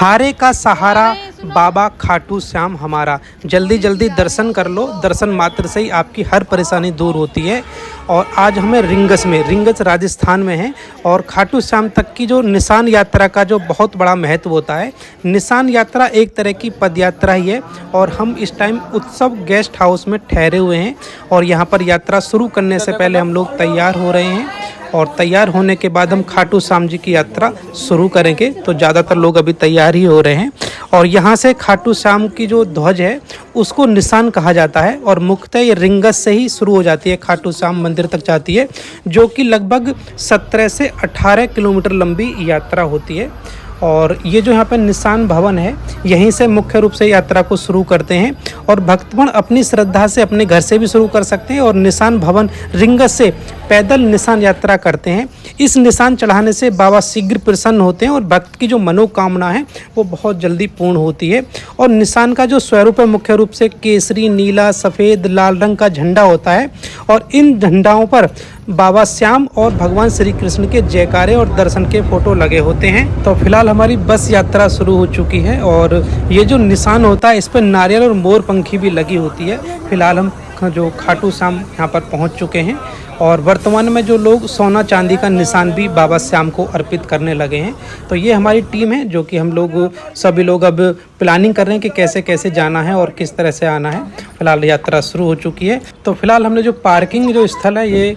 हारे का सहारा बाबा खाटू श्याम हमारा। जल्दी जल्दी दर्शन कर लो, दर्शन मात्र से ही आपकी हर परेशानी दूर होती है। और आज हमें रिंगस राजस्थान में है और खाटू श्याम तक की जो निशान यात्रा का जो बहुत बड़ा महत्व होता है। निशान यात्रा एक तरह की पद यात्रा ही है और हम इस टाइम उत्सव गेस्ट हाउस में ठहरे हुए हैं और यहाँ पर यात्रा शुरू करने से पहले हम लोग तैयार हो रहे हैं और तैयार होने के बाद हम खाटू श्याम जी की यात्रा शुरू करेंगे। तो ज़्यादातर लोग अभी तैयार ही हो रहे हैं और यहाँ से खाटू श्याम की जो ध्वज है उसको निशान कहा जाता है और मुख्यतः ये रिंगस से ही शुरू हो जाती है, खाटू श्याम मंदिर तक जाती है, जो कि लगभग 17 से 18 किलोमीटर लंबी यात्रा होती है। और ये जो यहाँ पर निशान भवन है, यहीं से मुख्य रूप से यात्रा को शुरू करते हैं और भक्तगण अपनी श्रद्धा से अपने घर से भी शुरू कर सकते हैं और निशान भवन रिंगस से पैदल निशान यात्रा करते हैं। इस निशान चढ़ाने से बाबा शीघ्र प्रसन्न होते हैं और भक्त की जो मनोकामना है वो बहुत जल्दी पूर्ण होती है। और निशान का जो स्वरूप है मुख्य रूप से केसरी, नीला, सफ़ेद, लाल रंग का झंडा होता है और इन झंडाओं पर बाबा श्याम और भगवान श्री कृष्ण के जयकारे और दर्शन के फोटो लगे होते हैं। तो फिलहाल हमारी बस यात्रा शुरू हो चुकी है और ये जो निशान होता है इस पर नारियल और मोर पंखी भी लगी होती है। फिलहाल हम जो खाटू श्याम यहाँ पर पहुँच चुके हैं और वर्तमान में जो लोग सोना चांदी का निशान भी बाबा श्याम को अर्पित करने लगे हैं। तो ये हमारी टीम है जो कि हम लोग सभी लोग अब प्लानिंग कर रहे हैं कि कैसे कैसे जाना है और किस तरह से आना है। फिलहाल यात्रा शुरू हो चुकी है। तो फिलहाल हमने जो पार्किंग जो स्थल है ये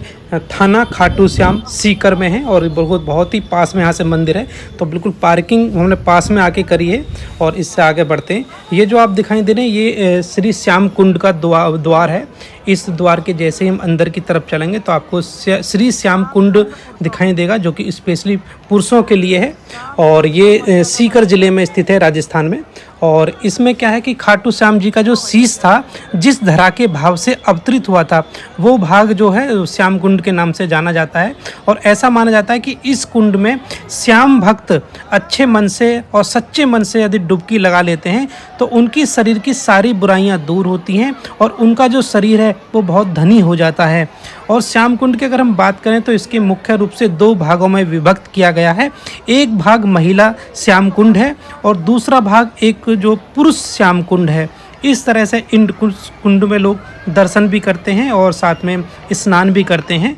थाना खाटू श्याम सीकर में है और बहुत ही पास में यहाँ से मंदिर है। तो बिल्कुल पार्किंग हमने पास में आके करी है और इससे आगे बढ़ते हैं। ये जो आप दिखाई दे रहे हैं ये श्री श्याम कुंड का द्वार है। इस द्वार के जैसे ही हम अंदर की तरफ चलेंगे तो आपको श्री श्याम कुंड दिखाई देगा, जो कि स्पेशली पुरुषों के लिए है और ये सीकर ज़िले में स्थित है राजस्थान में। और इसमें क्या है कि खाटू श्याम जी का जो शीश था, जिस धरा के भाव से अवतरित हुआ था, वो भाग जो है श्याम कुंड के नाम से जाना जाता है। और ऐसा माना जाता है कि इस कुंड में श्याम भक्त अच्छे मन से और सच्चे मन से यदि डुबकी लगा लेते हैं तो उनकी शरीर की सारी बुराइयां दूर होती हैं और उनका जो शरीर है वो बहुत धनी हो जाता है। और श्याम कुंड की अगर हम बात करें तो इसके मुख्य रूप से 2 भागों में विभक्त किया गया है। एक भाग महिला श्याम कुंड है और दूसरा भाग एक जो पुरुष श्याम कुंड है। इस तरह से इन कुंड में लोग दर्शन भी करते हैं और साथ में स्नान भी करते हैं।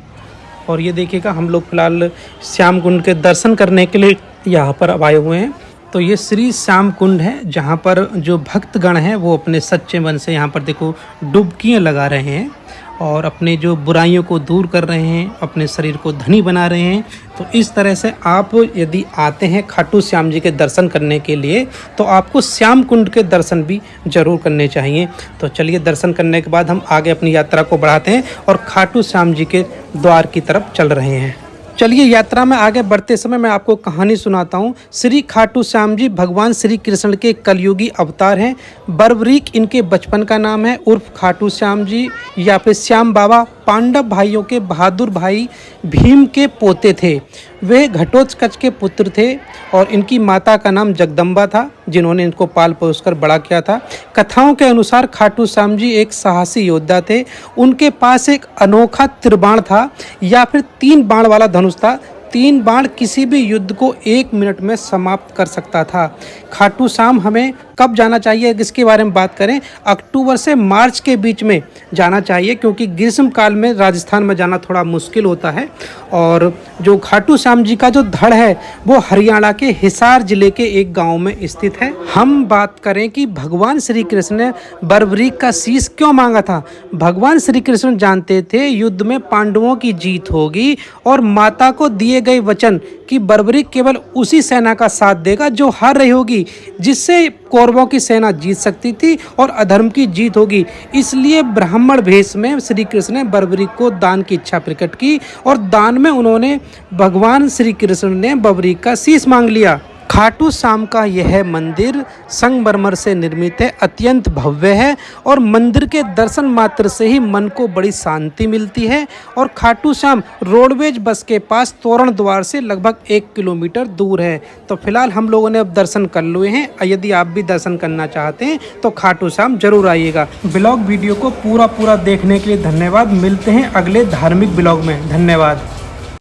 और ये देखिएगा हम लोग फिलहाल श्याम कुंड के दर्शन करने के लिए यहाँ पर अब आए हुए हैं। तो ये श्री श्याम कुंड है जहाँ पर जो भक्तगण हैं वो अपने सच्चे मन से यहाँ पर देखो डुबकियाँ लगा रहे हैं और अपने जो बुराइयों को दूर कर रहे हैं, अपने शरीर को धनी बना रहे हैं। तो इस तरह से आप यदि आते हैं खाटू श्याम जी के दर्शन करने के लिए तो आपको श्याम कुंड के दर्शन भी जरूर करने चाहिए। तो चलिए दर्शन करने के बाद हम आगे अपनी यात्रा को बढ़ाते हैं और खाटू श्याम जी के द्वार की तरफ चल रहे हैं। चलिए यात्रा में आगे बढ़ते समय मैं आपको कहानी सुनाता हूँ। श्री खाटू श्याम जी भगवान श्री कृष्ण के कलयुगी अवतार हैं। बर्बरीक इनके बचपन का नाम है उर्फ खाटू श्याम जी या फिर श्याम बाबा पांडव भाइयों के बहादुर भाई भीम के पोते थे। वे घटोत्कच के पुत्र थे और इनकी माता का नाम जगदम्बा था, जिन्होंने इनको पाल पोस कर बड़ा किया था। कथाओं के अनुसार खाटू श्याम जी एक साहसी योद्धा थे। उनके पास एक अनोखा त्रिबाण था या फिर 3 बाण वाला धनुष था। 3 बाण किसी भी युद्ध को 1 मिनट में समाप्त कर सकता था। खाटू श्याम हमें कब जाना चाहिए इसके बारे में बात करें, अक्टूबर से मार्च के बीच में जाना चाहिए क्योंकि ग्रीष्म काल में राजस्थान में जाना थोड़ा मुश्किल होता है। और जो खाटू श्याम जी का जो धड़ है वो हरियाणा के हिसार जिले के एक गांव में स्थित है। हम बात करें कि भगवान श्री कृष्ण ने बर्बरीक का शीश क्यों मांगा था। भगवान श्री कृष्ण जानते थे युद्ध में पांडवों की जीत होगी और माता को दिए गए वचन कि बर्बरीक केवल उसी सेना का साथ देगा जो हार रही होगी, जिससे कौरवों की सेना जीत सकती थी और अधर्म की जीत होगी। इसलिए ब्राह्मण भेष में श्री कृष्ण ने बर्बरीक को दान की इच्छा प्रकट की और दान में उन्होंने भगवान श्री कृष्ण ने बर्बरीक का शीश मांग लिया। खाटू श्याम का यह मंदिर संगमरमर से निर्मित है, अत्यंत भव्य है और मंदिर के दर्शन मात्र से ही मन को बड़ी शांति मिलती है। और खाटू श्याम रोडवेज बस के पास तोरण द्वार से लगभग 1 किलोमीटर दूर है। तो फिलहाल हम लोगों ने अब दर्शन कर लिए हैं। यदि आप भी दर्शन करना चाहते हैं तो खाटू श्याम जरूर आइएगा। ब्लॉग वीडियो को पूरा देखने के लिए धन्यवाद। मिलते हैं अगले धार्मिक ब्लॉग में। धन्यवाद।